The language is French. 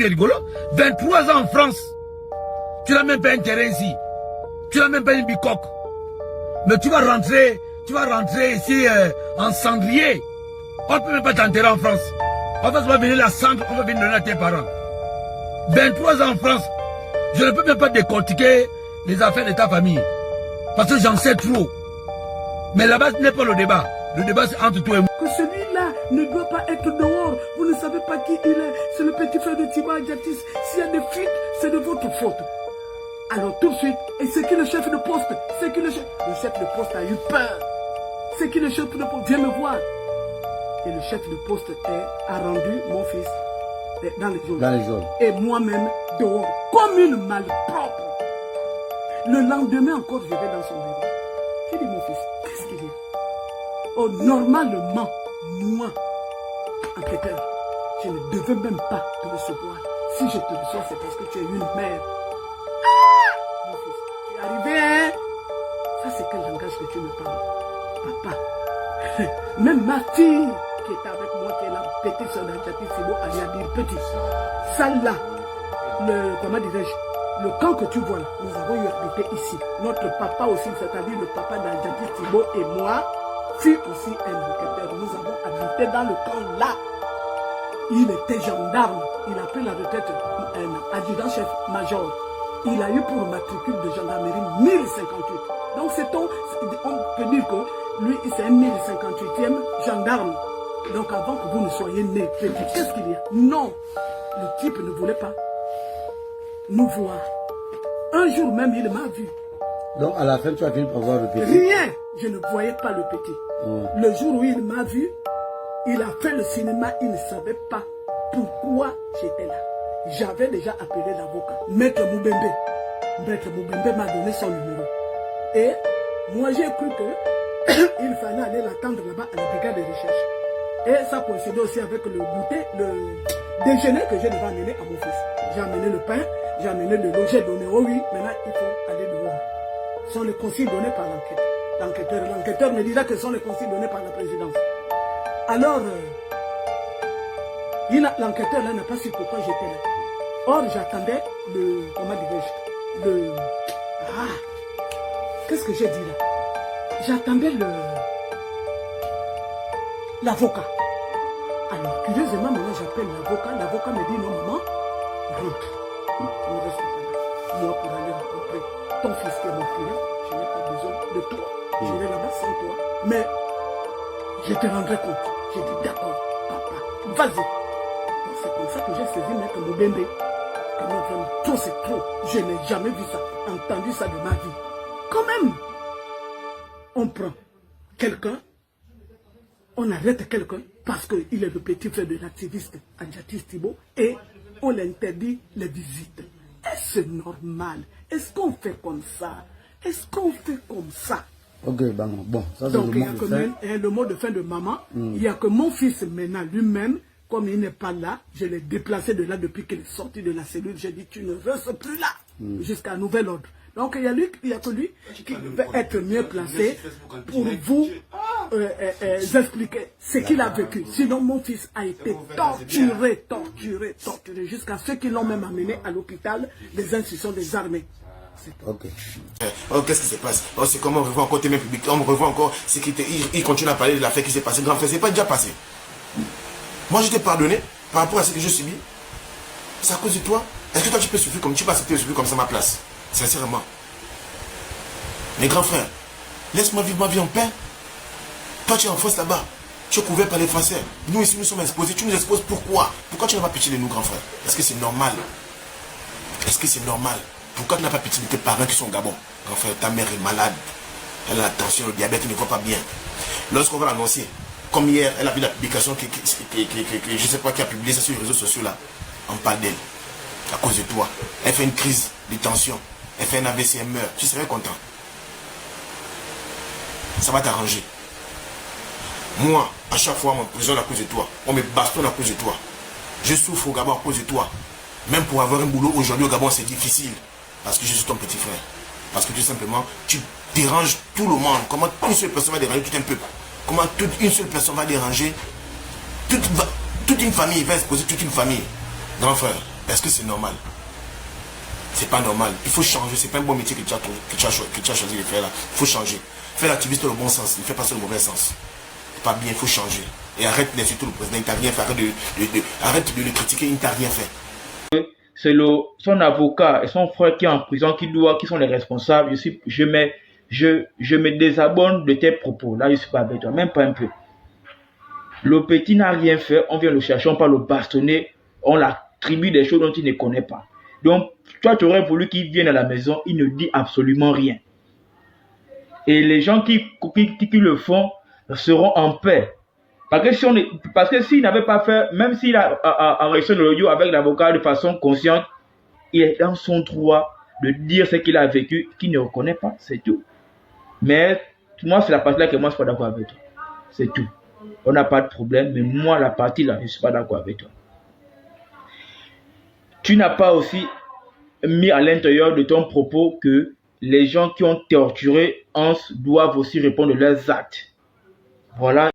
C'est rigolo. 23 ans en France. Tu n'as même pas un terrain ici. Tu n'as même pas une bicoque. Mais tu vas rentrer ici en cendrier. On ne peut même pas t'enterrer en France. On va venir la cendre, on va venir donner à tes parents. 23 ans en France. Je ne peux même pas décortiquer les affaires de ta famille. Parce que j'en sais trop. Mais là-bas, ce n'est pas le débat. Le débat, c'est entre toi et moi. Que celui-là ne doit pas être dehors. Vous ne savez pas qui il est. C'est le petit frère de Tiba Adjatis. S'il y a des fuites, c'est de votre faute. Alors tout de suite, et c'est qui le chef de poste? C'est qui le chef? Le chef de poste a eu peur. C'est qui le chef de poste? Viens me voir. Et le chef de poste a rendu mon fils dans les jours. Et moi-même dehors, comme une malpropre. Le lendemain encore, je vais dans son bureau. J'ai dit, mon fils, qu'est-ce qu'il y a? Oh, normalement, moi, enquêteur, je ne devais même pas te recevoir. Si je te reçois, c'est parce que tu es une mère. Ah! Mon fils, tu es arrivé, hein? Ça, c'est quel langage que tu me parles? Papa. Même ma fille, qui est avec moi, qui est la petite soeur d'Adjati Sibo, elle a dit petit. Ça là, comment dirais-je, le camp que tu vois là, nous avons eu habité ici. Notre papa aussi, c'est-à-dire le papa d'Adjati Sibo et moi, fut aussi un enquêteur. Nous avons habité dans le camp là. Il était gendarme. Il a pris la retraite, un adjudant-chef major. Il a eu pour matricule de gendarmerie 1058. Donc on peut dire que lui, c'est un 1058e gendarme. Donc avant que vous ne soyez nés, qu'est-ce qu'il y a? Non, le type ne voulait pas nous voir. Un jour même, il m'a vu. Donc à la fin, tu as fini par voir le petit? Rien, je ne voyais pas le petit. Le jour où il m'a vu, il a fait le cinéma, il ne savait pas pourquoi j'étais là. J'avais déjà appelé l'avocat, Maître Moubembe. Maître Moubembe m'a donné son numéro. Et moi j'ai cru qu'il fallait aller l'attendre là-bas à la brigade de recherche. Et ça coïncidait aussi avec le goûter, le déjeuner que je devais amener à mon fils. J'ai amené le pain, j'ai amené de l'eau, j'ai donné, oh oui, maintenant il faut aller dehors. Ce sont les consignes donnés par l'enquêteur. L'enquêteur me disait que ce sont les consignes donnés par la présidence. Alors, l'enquêteur là n'a pas su pourquoi j'étais là. Or, j'attendais comment dirais-je, qu'est-ce que j'ai dit là? J'attendais l'avocat. Alors, curieusement, maintenant j'appelle l'avocat. L'avocat me dit, non maman, rentre. Ne reste pas là. Moi, pour aller rencontrer ton fils qui est mon client, je n'ai pas besoin de toi. Je vais là-bas sans toi. Mais, je te rendrai compte. J'ai dit, d'accord, papa, vas-y. C'est comme ça que j'ai saisi Maître Moubembe. Que non, vraiment, tout c'est trop. Je n'ai jamais vu ça, entendu ça de ma vie. Quand même, on prend quelqu'un, on arrête quelqu'un parce qu'il est le petit frère de l'activiste Adjatis Sibo et on l'interdit les visites. Est-ce normal? Est-ce qu'on fait comme ça? Est-ce qu'on fait comme ça? Ok, bon, ça c'est donc, le mot de fin de maman. Il n'y a que mon fils maintenant lui-même, comme il n'est pas là, je l'ai déplacé de là depuis qu'il est sorti de la cellule. J'ai dit, tu ne restes plus là jusqu'à nouvel ordre. Donc il y a que lui qui va être mieux placé pour vous expliquer ce qu'il a vécu. Sinon mon fils a été torturé jusqu'à ceux qui l'ont même amené à l'hôpital des institutions des armées. Ok. Oh, qu'est-ce qui se passe? Oh, c'est comment on revoit encore témoin public, on me revoit encore sécurité, il continue à parler de l'affaire qui s'est passée. Grand frère, c'est pas déjà passé. Moi, je t'ai pardonné par rapport à ce que je subis. C'est à cause de toi. Est-ce que toi, tu peux souffrir comme tu peux accepter de souffrir comme ça à ma place? Sincèrement. Mes grands frères, laisse-moi vivre ma vie en paix. Toi, tu es en France là-bas. Tu es couvert par les Français. Nous, ici, nous sommes exposés. Tu nous exposes pourquoi? Pourquoi tu n'as pas pitié de nous, grands frères? Est-ce que c'est normal? Est-ce que c'est normal? Pourquoi tu n'as pas pitié de tes parents qui sont au Gabon? Grand frère, ta mère est malade. Elle a la tension, le diabète, elle ne va pas bien. Lorsqu'on va l'annoncer, comme hier, elle a vu la publication que je ne sais pas qui a publié ça sur les réseaux sociaux là. On parle d'elle. À cause de toi. Elle fait une crise de tension. Elle fait un AVC, elle meurt. Tu serais content. Ça va t'arranger. Moi, à chaque fois, on m'emprisonne à cause de toi. On me bastonne à cause de toi. Je souffre au Gabon à cause de toi. Même pour avoir un boulot aujourd'hui au Gabon, c'est difficile. Parce que je suis ton petit frère. Parce que tout simplement, tu déranges tout le monde. Comment une seule personne va déranger tout un peuple? Comment une seule personne va déranger toute une famille, va exposer toute une famille? Grand frère, Est-ce que c'est normal? C'est pas normal. Il faut changer. C'est pas un bon métier que tu as choisi de faire là. Il faut changer. Fais l'activiste dans le bon sens. Ne fais pas ça dans le mauvais sens. C'est pas bien. Il faut changer. Et arrête d'insulter le président. Il t'a rien fait. Arrête de le critiquer. Il ne t'a rien fait. C'est son avocat et son frère qui est en prison qui sont les responsables. Je me désabonne de tes propos. Là, je ne suis pas avec toi. Même pas un peu. Le petit n'a rien fait. On vient le chercher. On parle le bastonner. On l'attribue des choses dont il ne connaît pas. Donc, toi, tu aurais voulu qu'il vienne à la maison, il ne dit absolument rien. Et les gens qui le font seront en paix. Parce que s'il n'avait pas fait, même s'il a enregistré l'audio avec l'avocat de façon consciente, il est dans son droit de dire ce qu'il a vécu, qu'il ne reconnaît pas, c'est tout. Mais moi, c'est la partie là que moi, je ne suis pas d'accord avec toi. C'est tout. On n'a pas de problème, mais moi, la partie là, je ne suis pas d'accord avec toi. Tu n'as pas aussi mis à l'intérieur de ton propos que les gens qui ont torturé Hans doivent aussi répondre de leurs actes. Voilà.